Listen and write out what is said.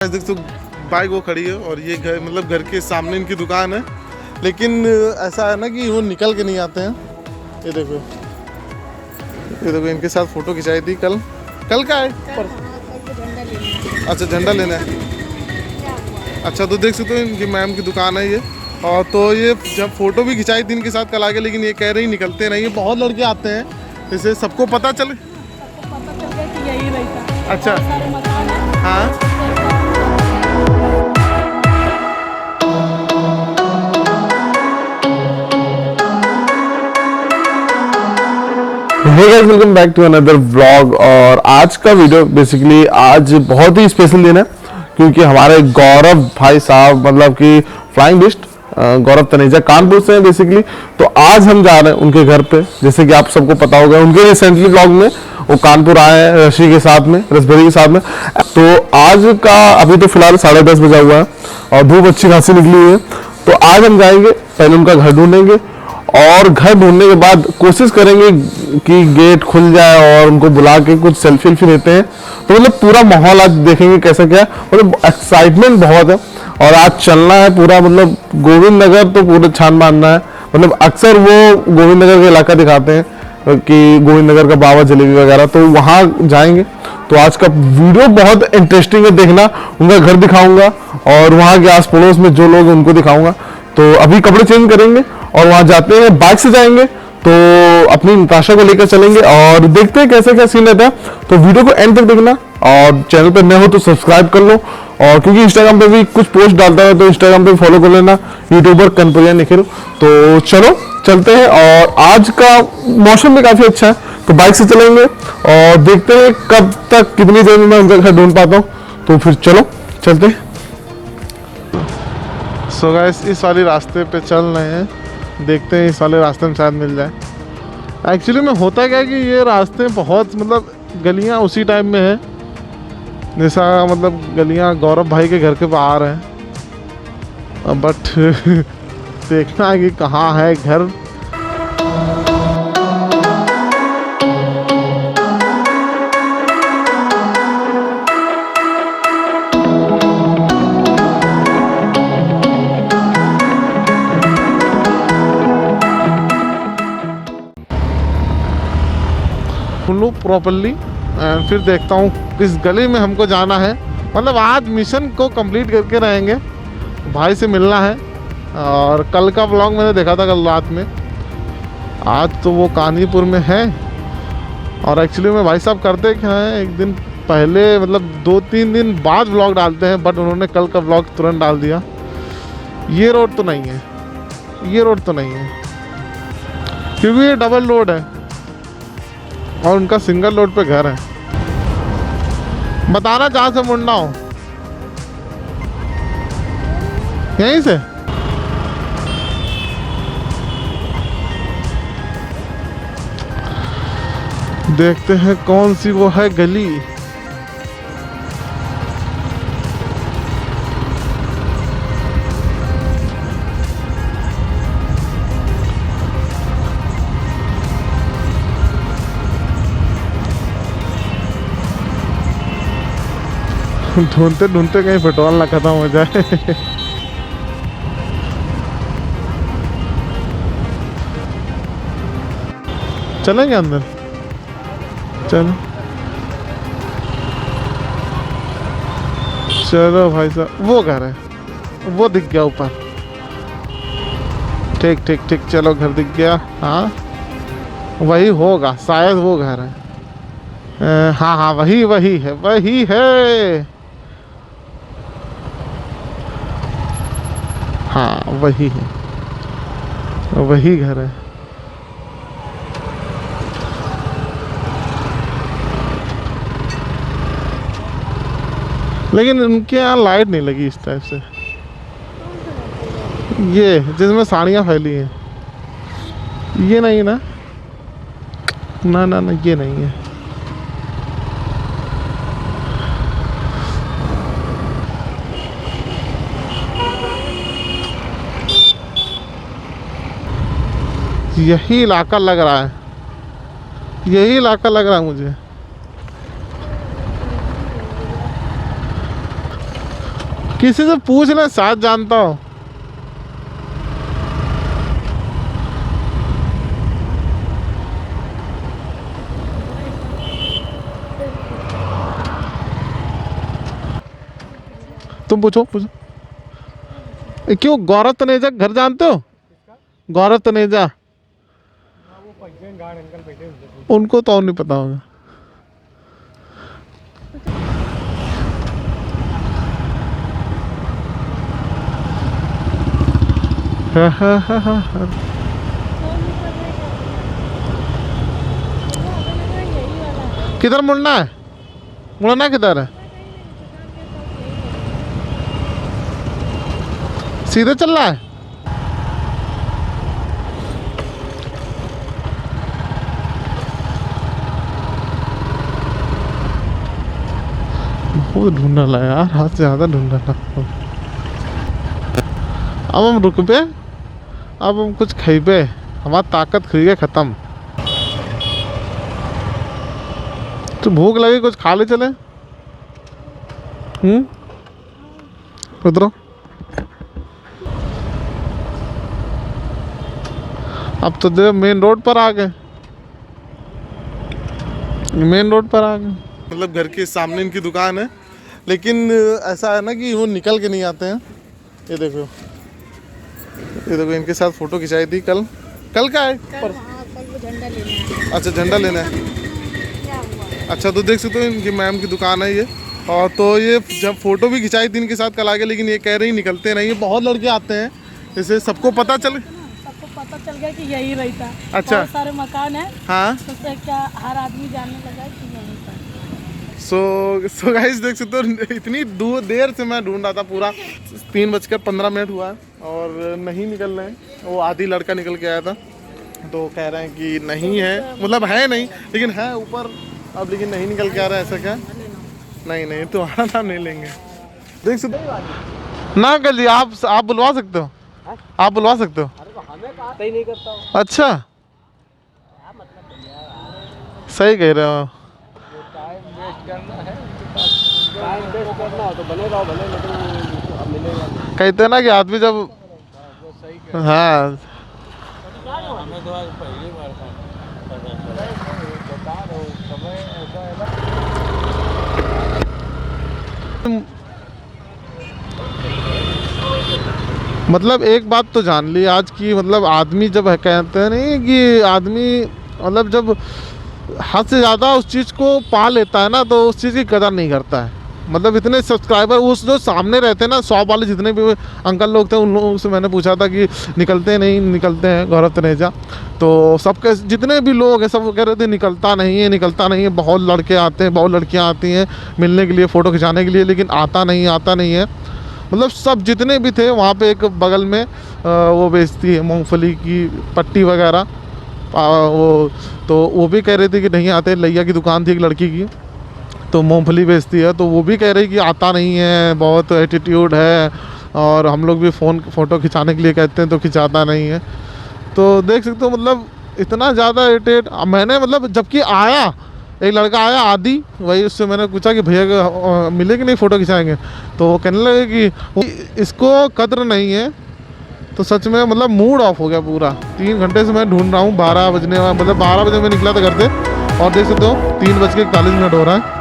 देख तो बाइक वो खड़ी है और ये घर मतलब घर के सामने इनकी दुकान है, लेकिन ऐसा है ना कि वो निकल के नहीं आते हैं। ये देखो इनके साथ फोटो खिंचाई थी कल का है अच्छा झंडा लेना है। अच्छा तो देख सकते हो इनकी मैम की दुकान है ये। और तो ये जब फोटो भी खिंचाई थी इनके साथ कल आगे, लेकिन ये कह रही निकलते नहीं, ये बहुत लड़के आते हैं, जैसे सबको पता चले कि यही रहता। अच्छा सारे मकान है। हाँ hey guys, welcome back to another vlog. और आज का वीडियो बेसिकली आज बहुत ही स्पेशल दिन है क्योंकि हमारे गौरव भाई साहब मतलब कि फ्लाइंग बिस्ट गौरव तनेजा कानपुर से हैं बेसिकली। तो आज हम जा रहे हैं उनके घर पे, जैसे कि आप सबको पता होगा उनके रिसेंटली व्लॉग में वो कानपुर आए हैं रशी के साथ में, रसभरी के साथ में। तो आज का अभी तो फिलहाल 10:30 बजा हुआ है और धूप अच्छी खासी निकली हुई है। तो आज हम जाएंगे, पहले उनका घर ढूंढेंगे और घर ढूंढने के बाद कोशिश करेंगे कि गेट खुल जाए और उनको बुला के कुछ सेल्फी लेते हैं। तो मतलब पूरा माहौल आज देखेंगे कैसा क्या, मतलब एक्साइटमेंट बहुत है। और आज चलना है पूरा, मतलब गोविंद नगर तो पूरा छान मारना है। मतलब अक्सर वो गोविंद नगर का इलाका दिखाते हैं कि गोविंद नगर का बाबा जलेबी वगैरह, तो वहाँ जाएंगे। तो आज का वीडियो बहुत इंटरेस्टिंग है, देखना। उनका घर दिखाऊंगा और वहाँ के आस पड़ोस में जो लोग हैं उनको दिखाऊंगा। तो अभी कपड़े चेंज करेंगे और वहाँ जाते हैं, बाइक से जाएंगे। तो अपनी नताशा को लेकर चलेंगे और देखते हैं कैसे क्या सीन रहता है। तो वीडियो को एंड तक देखना और चैनल पर नए हो तो सब्सक्राइब कर लो। और क्योंकि इंस्टाग्राम पे भी कुछ पोस्ट डालता है तो इंस्टाग्राम पे फॉलो कर लेना, यूट्यूबर कनपुरिया निखिल। तो चलो चलते हैं। और आज का मौसम भी काफी अच्छा है, तो बाइक से चलेंगे और देखते हैं कब तक कितनी देर में मैं उनका घर ढूंढ पाता हूँ। तो फिर चलो चलते हैं। सो गाइस इस वाले रास्ते पे चल रहे हैं, देखते हैं इस वाले रास्ते में शायद मिल जाए। एक्चुअली में होता क्या है कि ये रास्ते बहुत मतलब गलियां उसी टाइप में है जैसा मतलब गलियां गौरव भाई के घर के बाहर हैं, बट देखना है कि कहाँ है घर। लो प्रॉपरली एंड फिर देखता हूँ किस गली में हमको जाना है। मतलब आज मिशन को कंप्लीट करके रहेंगे, भाई से मिलना है। और कल का व्लॉग मैंने देखा था कल रात में, आज तो वो कानीपुर में है। और एक्चुअली में भाई साहब करते क्या है, एक दिन पहले मतलब 2-3 दिन बाद व्लॉग डालते हैं, बट उन्होंने कल का व्लॉग तुरंत डाल दिया। ये रोड तो नहीं है, ये रोड तो नहीं है क्योंकि ये डबल रोड है और उनका सिंगल रोड पे घर है। बताना जहाँ से मुड़ना हो, यहीं से। देखते हैं कौन सी वो है गली। ढूंढते ढूंढते कहीं पेट्रोल ना खत्म हो जाए। चलेंगे अंदर, चलो चलो भाई साहब। वो घर है, वो दिख गया ऊपर। ठीक ठीक ठीक, चलो घर दिख गया। हाँ वही होगा शायद, वो घर है। हाँ हाँ वही वही है, वही है। हाँ वही है, वही घर है। लेकिन उनके यहाँ लाइट नहीं लगी इस टाइप से, ये जिसमें साड़ियाँ फैली हैं। ये नहीं ना, ना ना ना ये नहीं है। यही इलाका लग रहा है, यही इलाका लग रहा है मुझे। किसी से पूछ ले, शायद जानता हो। तुम पूछो पूछो। क्यों, गौरव तनेजा घर जानते हो? गौरव तनेजा, उनको तो और नहीं पता होगा। किधर मुड़ना है? मुड़ना किधर है? सीधे चल रहा है? बहुत ढूंढना ला यार, हाथ से ज़्यादा ढूंढना ला। अब हम रुक पे, अब हम कुछ खाई पे, हमारी ताकत खी गई खत्म। तो भूख लगी, कुछ खा ले चले। उधरो। अब तो देख मेन रोड पर आ गए, मेन रोड पर आ गए। मतलब घर के सामने इनकी दुकान है, लेकिन ऐसा है ना कि वो निकल के नहीं आते हैं। ये देखो, ये देखो, इनके साथ फोटो खिंचाई थी कल। कल का है? कल वो झंडा लेना है। अच्छा, झंडा लेना है। क्या हुआ? अच्छा, तो देख सकते हो इनकी मैम की दुकान है ये। और तो ये जब फोटो भी खिंचाई थी इनके साथ कल आगे, लेकिन ये कह रही निकलते नहीं। ये बहुत लड़के आते हैं, जैसे सबको पता चल गया कि यही रहता। अच्छा, बहुत सारे मकान है। हाँ। तो क्या हर आदमी जानने लगा कि यही पर। सो गाइस, देख सकते हो इतनी देर से मैं ढूंढ रहा था। पूरा 3:15 हुआ है और नहीं निकल रहे हैं। वो आधी लड़का निकल के आया था, तो कह रहे हैं कि नहीं है, मतलब है नहीं, लेकिन है ऊपर अब, लेकिन नहीं निकल के आ रहा है। ऐसा क्या? नहीं, तुम्हारा नाम नहीं लेंगे। देख सकते ना कर जी, आप बुलवा सकते हो, आप बुलवा सकते हो। ही नहीं करता हूँ। अच्छा, सही कह रहे हो। टाइम वेस्ट करना है, टाइम वेस्ट करना हो तो बने रहो, भले लेकिन अब मिलेगा नहीं। कहते हैं ना कि आदमी जब, हाँ, हमें तो आज पहली बार बता दो समय ऐसा है ना। मतलब एक बात तो जान ली आज की, मतलब आदमी जब है, कहते हैं नहीं कि आदमी मतलब जब हद से ज़्यादा उस चीज़ को पा लेता है ना, तो उस चीज़ की कदर नहीं करता है। मतलब इतने सब्सक्राइबर उस जो सामने रहते हैं ना, 100 वाले जितने भी अंकल लोग थे, उन लोगों से मैंने पूछा था कि निकलते नहीं निकलते हैं गौरव तनेजा, तो सबके जितने भी लोग हैं सब कह रहे थे निकलता नहीं है, निकलता नहीं है। बहुत लड़के आते हैं, बहुत लड़कियाँ आती हैं मिलने के लिए, फ़ोटो खिंचाने के लिए, लेकिन आता नहीं है। मतलब सब जितने भी थे वहाँ पे एक बगल में वो बेचती है मूंगफली की पट्टी वगैरह, वो तो वो भी कह रहे थे कि नहीं आते। लैया की दुकान थी एक लड़की की, तो मूंगफली बेचती है, तो वो भी कह रही कि आता नहीं है, बहुत एटीट्यूड है, और हम लोग भी फ़ोटो खिंचाने के लिए कहते हैं तो खिंचाता नहीं है। तो देख सकते हो मतलब इतना ज़्यादा इरिटेट। मैंने मतलब जबकि आया एक लड़का आया आदि, वही उससे मैंने पूछा कि भैया मिले कि नहीं फ़ोटो खिंचाएंगे, तो वो कहने लगे कि इसको कद्र नहीं है। तो सच में मतलब मूड ऑफ हो गया पूरा। 3 घंटे से मैं ढूंढ रहा हूँ, 12 बजने, मतलब 12 बजे मैं निकला था घर से, और देख सकते हो 3:41 हो रहा है।